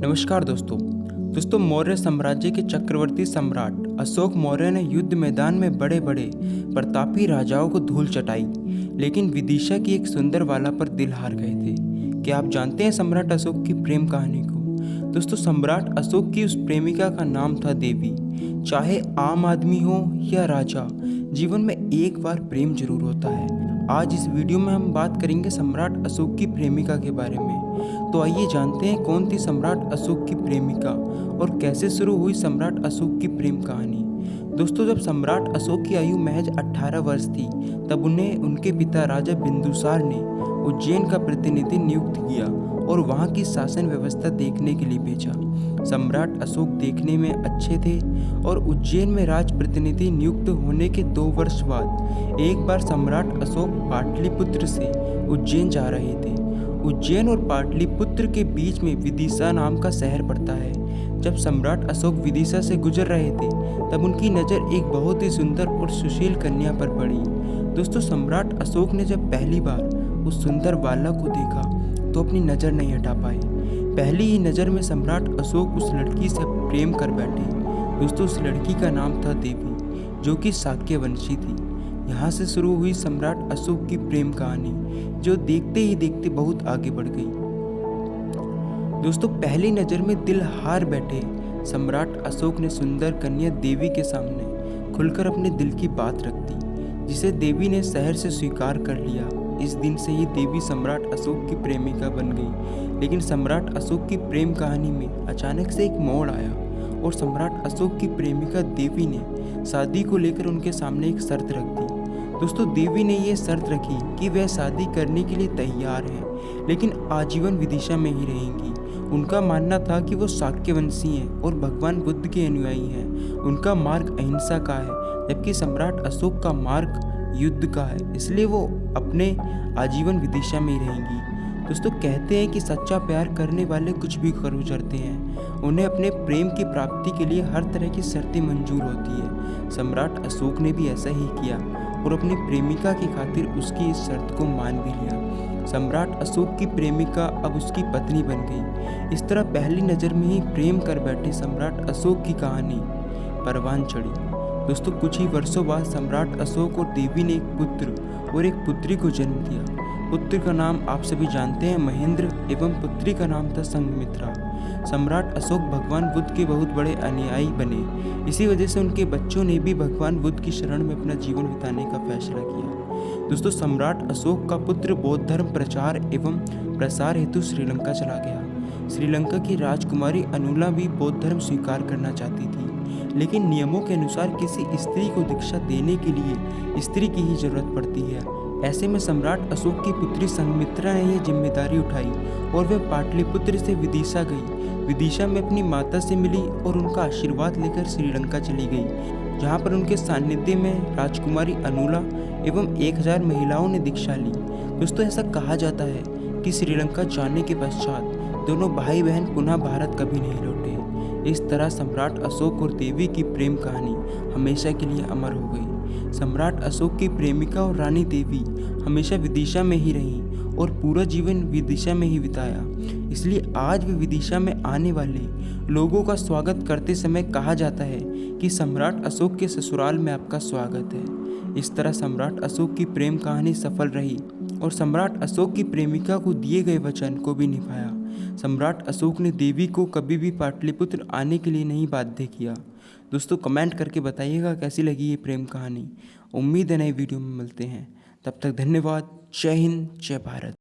नमस्कार दोस्तों मौर्य साम्राज्य के चक्रवर्ती सम्राट अशोक मौर्य ने युद्ध मैदान में बड़े बड़े प्रतापी राजाओं को धूल चटाई, लेकिन विदिशा की एक सुंदर बाला पर दिल हार गए थे। क्या आप जानते हैं सम्राट अशोक की प्रेम कहानी को? दोस्तों, सम्राट अशोक की उस प्रेमिका का नाम था देवी। चाहे आम आदमी हो या राजा, जीवन में एक बार प्रेम जरूर होता है। आज इस वीडियो में हम बात करेंगे सम्राट अशोक की प्रेमिका के बारे में। तो आइए जानते हैं कौन थी सम्राट अशोक की प्रेमिका और कैसे शुरू हुई सम्राट अशोक की प्रेम कहानी। दोस्तों, जब सम्राट अशोक की आयु महज 18 वर्ष थी, तब उन्हें उनके पिता राजा बिंदुसार ने उज्जैन का प्रतिनिधि नियुक्त किया और वहां की शासन व्यवस्था देखने के लिए भेजा। सम्राट अशोक देखने में अच्छे थे और उज्जैन में राज प्रतिनिधि नियुक्त होने के 2 वर्ष बाद एक बार सम्राट अशोक पाटलिपुत्र से उज्जैन जा रहे थे। उज्जैन और पाटलिपुत्र के बीच में विदिशा नाम का शहर पड़ता है। जब सम्राट अशोक विदिशा से गुजर रहे थे, तब उनकी नज़र एक बहुत ही सुंदर और सुशील कन्या पर पड़ी। दोस्तों, सम्राट अशोक ने जब पहली बार उस सुंदर बाला को देखा तो अपनी नज़र नहीं हटा पाए। पहली ही नज़र में सम्राट अशोक उस लड़की से प्रेम कर बैठे। दोस्तों, उस लड़की का नाम था देवी, जो कि शाक्यवंशी थी। यहाँ से शुरू हुई सम्राट अशोक की प्रेम कहानी, जो देखते ही देखते बहुत आगे बढ़ गई। दोस्तों, पहली नज़र में दिल हार बैठे सम्राट अशोक ने सुंदर कन्या देवी के सामने खुलकर अपने दिल की बात रख दी, जिसे देवी ने शहर से स्वीकार कर लिया। इस दिन से ही देवी सम्राट अशोक की प्रेमिका बन गई। लेकिन सम्राट अशोक की प्रेम कहानी में अचानक से एक मोड़ आया और सम्राट अशोक की प्रेमिका देवी ने शादी को लेकर उनके सामने एक शर्त रख दी। दोस्तों, देवी ने यह शर्त रखी कि वह शादी करने के लिए तैयार हैं, लेकिन आजीवन विदिशा में ही रहेंगी। उनका मानना था कि वो शाक्यवंशी हैं और भगवान बुद्ध के अनुयायी हैं। उनका मार्ग अहिंसा का है, जबकि सम्राट अशोक का मार्ग युद्ध का है, इसलिए वो अपने आजीवन विदिशा में ही रहेंगी। दोस्तों, कहते हैं कि सच्चा प्यार करने वाले कुछ भी कर गुजरते हैं। उन्हें अपने प्रेम की प्राप्ति के लिए हर तरह की शर्तें मंजूर होती है। सम्राट अशोक ने भी ऐसा ही किया और अपनी प्रेमिका की खातिर उसकी इस शर्त को मान भी लिया। सम्राट अशोक की प्रेमिका अब उसकी पत्नी बन गई। इस तरह पहली नज़र में ही प्रेम कर बैठे सम्राट अशोक की कहानी परवान चढ़ी। दोस्तों, कुछ ही वर्षों बाद सम्राट अशोक और देवी ने एक पुत्र और एक पुत्री को जन्म दिया। पुत्र का नाम आप सभी जानते हैं, महेंद्र, एवं पुत्री का नाम था संघमित्रा। सम्राट अशोक भगवान बुद्ध के बहुत बड़े अनुयायी बने। इसी वजह से उनके बच्चों ने भी भगवान बुद्ध की शरण में अपना जीवन बिताने का फैसला किया। दोस्तों, सम्राट अशोक का पुत्र बौद्ध धर्म प्रचार एवं प्रसार हेतु श्रीलंका चला गया। श्रीलंका की राजकुमारी अनुला भी बौद्ध धर्म स्वीकार करना चाहती थी, लेकिन नियमों के अनुसार किसी स्त्री को दीक्षा देने के लिए स्त्री की ही जरूरत पड़ती है। ऐसे में सम्राट अशोक की पुत्री संघमित्रा ने यह जिम्मेदारी उठाई और वह पाटलिपुत्र से विदिशा गई। विदिशा में अपनी माता से मिली और उनका आशीर्वाद लेकर श्रीलंका चली गई, जहां पर उनके सानिध्य में राजकुमारी अनुला एवं 1000 महिलाओं ने दीक्षा ली। दोस्तों, ऐसा कहा जाता है कि श्रीलंका जाने के पश्चात दोनों भाई बहन पुनः भारत कभी नहीं लौटे। इस तरह सम्राट अशोक और देवी की प्रेम कहानी हमेशा के लिए अमर हो गई। सम्राट अशोक की प्रेमिका और रानी देवी हमेशा विदिशा में ही रहीं और पूरा जीवन विदिशा में ही बिताया। इसलिए आज भी विदिशा में आने वाले लोगों का स्वागत करते समय कहा जाता है कि सम्राट अशोक के ससुराल में आपका स्वागत है। इस तरह सम्राट अशोक की प्रेम कहानी सफल रही और सम्राट अशोक की प्रेमिका को दिए गए वचन को भी निभाया। सम्राट अशोक ने देवी को कभी भी पाटलिपुत्र आने के लिए नहीं बाध्य किया। दोस्तों, कमेंट करके बताइएगा कैसी लगी ये प्रेम कहानी। उम्मीद है नई वीडियो में मिलते हैं। तब तक धन्यवाद। जय हिंद, जय भारत।